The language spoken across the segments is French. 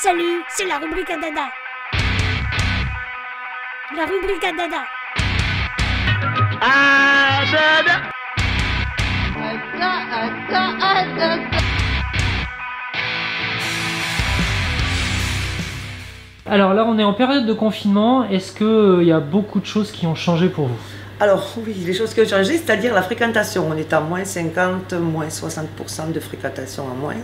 Salut, c'est la rubrique à Dada. La rubrique à Dada. Alors là, on est en période de confinement. Est-ce qu'il y a beaucoup de choses qui ont changé pour vous? Alors oui, les choses qui ont changé, c'est-à-dire la fréquentation. On est à moins 50, moins 60% de fréquentation en moins,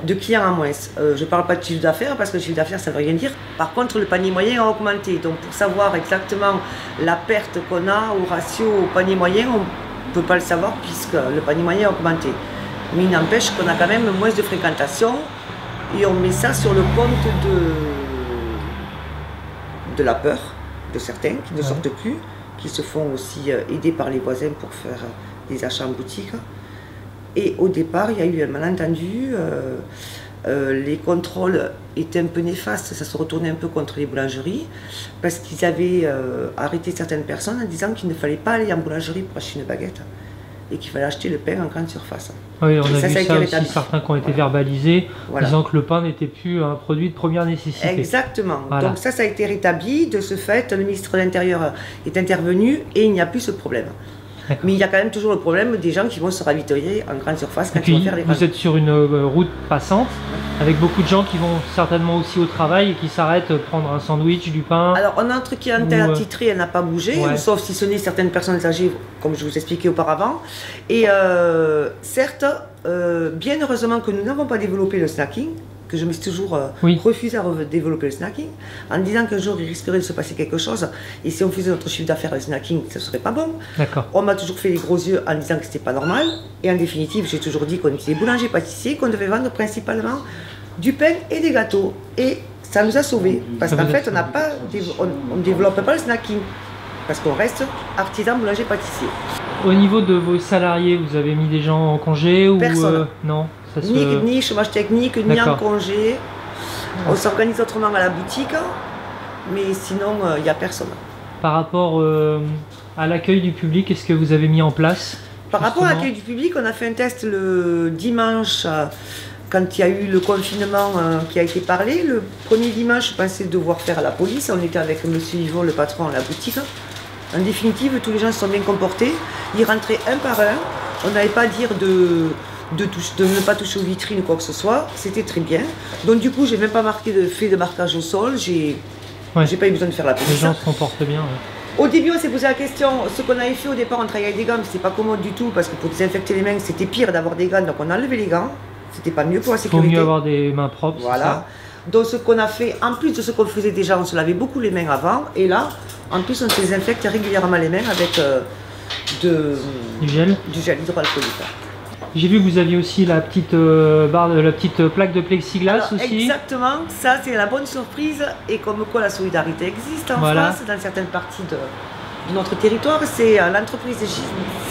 de clients en moins. Je ne parle pas de chiffre d'affaires parce que le chiffre d'affaires, ça ne veut rien dire. Par contre, le panier moyen a augmenté. Donc pour savoir exactement la perte qu'on a au ratio au panier moyen, on ne peut pas le savoir puisque le panier moyen a augmenté. Mais il n'empêche qu'on a quand même moins de fréquentation et on met ça sur le compte de la peur de certains qui ne sortent plus, qui se font aussi aider par les voisins pour faire des achats en boutique. Et au départ, il y a eu un malentendu, les contrôles étaient un peu néfastes, ça se retournait un peu contre les boulangeries, parce qu'ils avaient arrêté certaines personnes en disant qu'il ne fallait pas aller en boulangerie pour acheter une baguette, et qu'il fallait acheter le pain en grande surface. Oui, on a vu ça aussi, certains qui ont été verbalisés, voilà, disant que le pain n'était plus un produit de première nécessité. Exactement. Voilà. Donc ça a été rétabli. De ce fait, le ministre de l'Intérieur est intervenu et il n'y a plus ce problème. Mais il y a quand même toujours le problème des gens qui vont se ravitailler en grande surface quand ils vont faire les vous êtes sur une route passante, avec beaucoup de gens qui vont certainement aussi au travail et qui s'arrêtent prendre un sandwich, du pain. Alors notre clientèle attitrée, elle n'a pas bougé, sauf si ce n'est certaines personnes âgées, comme je vous expliquais auparavant. Et certes, bien heureusement que nous n'avons pas développé le snacking, que je me suis toujours refusé à développer le snacking, en disant qu'un jour il risquerait de se passer quelque chose, et si on faisait notre chiffre d'affaires le snacking, ce serait pas bon. On m'a toujours fait les gros yeux en disant que c'était pas normal, et en définitive, j'ai toujours dit qu'on était boulanger-pâtissier, qu'on devait vendre principalement du pain et des gâteaux, et ça nous a sauvés, parce qu'en fait, on ne développe pas le snacking, parce qu'on reste artisan boulanger-pâtissier. Au niveau de vos salariés, vous avez mis des gens en congé ou non? Ni chômage technique, ni en congé. On s'organise autrement à la boutique, mais sinon, il n'y a personne. Par rapport à l'accueil du public, qu'est-ce que vous avez mis en place? Par rapport à l'accueil du public, on a fait un test le dimanche, quand il y a eu le confinement qui a été parlé. Le premier dimanche, je pensais devoir faire à la police. On était avec M. Yvon, le patron, à la boutique. En définitive, tous les gens se sont bien comportés. Ils rentraient un par un. On n'avait pas à dire de ne pas toucher aux vitrines ou quoi que ce soit, c'était très bien. Donc du coup, j'ai même pas fait de marquage au sol, j'ai pas eu besoin de faire la police. Les gens se comportent bien. Au début, on s'est posé la question, ce qu'on avait fait au départ, on travaillait avec des gants, mais c'était pas commode du tout, parce que pour désinfecter les mains, c'était pire d'avoir des gants, donc on a enlevé les gants, c'était pas mieux pour la sécurité. Il faut mieux avoir des mains propres. Voilà. Donc ce qu'on a fait, en plus de ce qu'on faisait déjà, on se lavait beaucoup les mains avant, et là, en plus, on se désinfecte régulièrement les mains avec du gel hydroalcoolique. J'ai vu que vous aviez aussi la petite plaque de plexiglas. Alors, aussi. Exactement, ça c'est la bonne surprise, et comme quoi la solidarité existe en France, dans certaines parties de notre territoire. C'est l'entreprise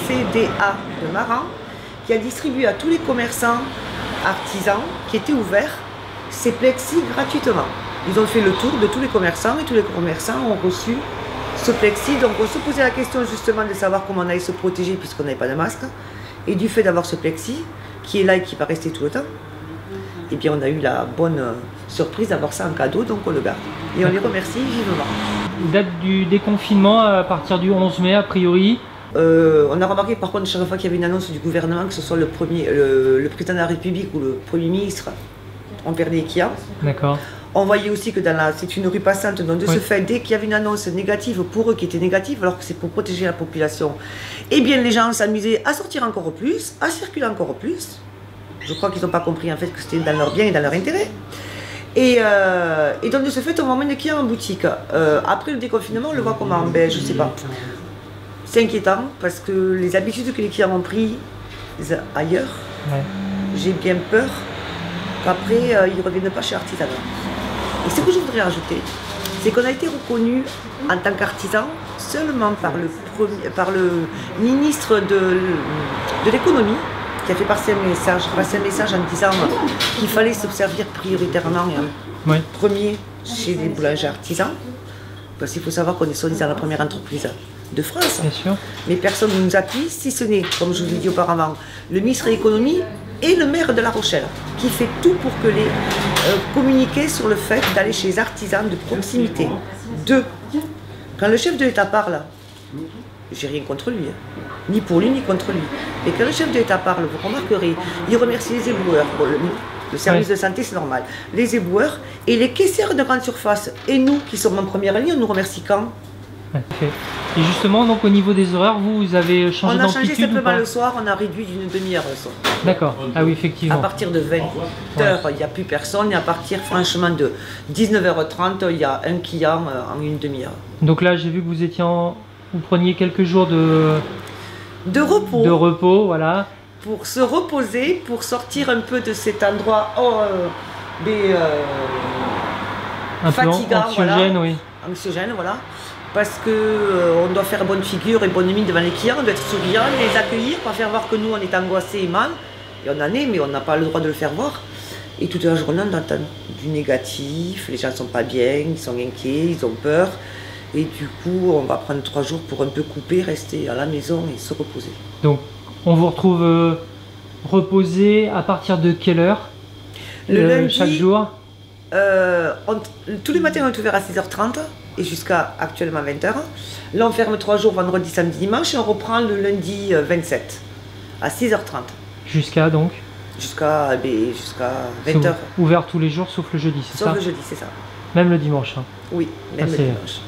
CDA de Maran qui a distribué à tous les commerçants artisans qui étaient ouverts ces plexis gratuitement. Ils ont fait le tour de tous les commerçants et tous les commerçants ont reçu ce plexi. Donc on se posait la question justement de savoir comment on allait se protéger puisqu'on n'avait pas de masque. Et du fait d'avoir ce plexi, qui est là et qui va rester tout le temps, eh bien on a eu la bonne surprise d'avoir ça en cadeau, donc on le garde. Et on les remercie vivement. Date du déconfinement à partir du 11 mai a priori. On a remarqué par contre chaque fois qu'il y avait une annonce du gouvernement, que ce soit le président de la République ou le Premier ministre, on perdait les clients. D'accord. On voyait aussi que c'est une rue passante, donc de ce fait, dès qu'il y avait une annonce négative pour eux qui était négative, alors que c'est pour protéger la population, eh bien les gens s'amusaient à sortir encore plus, à circuler encore plus. Je crois qu'ils n'ont pas compris en fait que c'était dans leur bien et dans leur intérêt. Et donc de ce fait, on va moins de clients en boutique. Après le déconfinement, on le voit comment? Ben, je ne sais pas. C'est inquiétant parce que les habitudes que les clients ont prises ailleurs, j'ai bien peur qu'après ils ne reviennent pas chez Artisanat. Et ce que je voudrais rajouter, c'est qu'on a été reconnu en tant qu'artisan seulement par le ministre de l'économie, qui a fait passer un message en disant qu'il fallait se servir prioritairement et en premier chez les boulangers artisans. Parce qu'il faut savoir qu'on est soi-disant la première entreprise de France. Bien sûr. Mais personne ne nous appuie, si ce n'est, comme je vous l'ai dit auparavant, le ministre de l'économie et le maire de La Rochelle, qui fait tout pour que les communiquer sur le fait d'aller chez les artisans de proximité. Deux, quand le chef de l'État parle, j'ai rien contre lui, hein, ni pour lui ni contre lui, mais quand le chef de l'État parle, vous remarquerez, il remercie les éboueurs, bon, le service de santé c'est normal, les éboueurs et les caissières de grande surface. Et nous, qui sommes en première ligne, on nous remercie quand? Ouais, parfait. Et justement, donc au niveau des horaires, vous avez changé On a changé d'amplitude ou simplement pas? le soir, on a réduit d'une demi-heure le soir. D'accord, ah oui, À effectivement. partir de 20h, il n'y a plus personne, et à partir franchement de 19h30, il y a un client en une demi-heure. Donc là, j'ai vu que vous étiez vous preniez quelques jours de repos, voilà. pour se reposer, pour sortir un peu de cet endroit Un peu fatigant, anxiogène, oui. anxiogène, voilà. Parce que on doit faire bonne figure et bonne mine devant les clients, on doit être souriant, les accueillir, pas faire voir que nous on est angoissés et mal. Et on en est, mais on n'a pas le droit de le faire voir. Et toute la journée on entend du négatif, les gens ne sont pas bien, ils sont inquiets, ils ont peur. Et du coup on va prendre 3 jours pour un peu couper, rester à la maison et se reposer. Donc on vous retrouve reposé à partir de quelle heure Le lundi, chaque jour? Tous les matins on est ouvert à 6h30 et jusqu'à actuellement 20h. Là on ferme 3 jours, vendredi, samedi, dimanche, et on reprend le lundi 27 à 6h30. Jusqu'à donc? Jusqu'à 20h. Ouvert tous les jours sauf le jeudi, c'est ça? Sauf le jeudi, c'est ça. Même le dimanche, hein. Oui, même Ça, le c'est dimanche.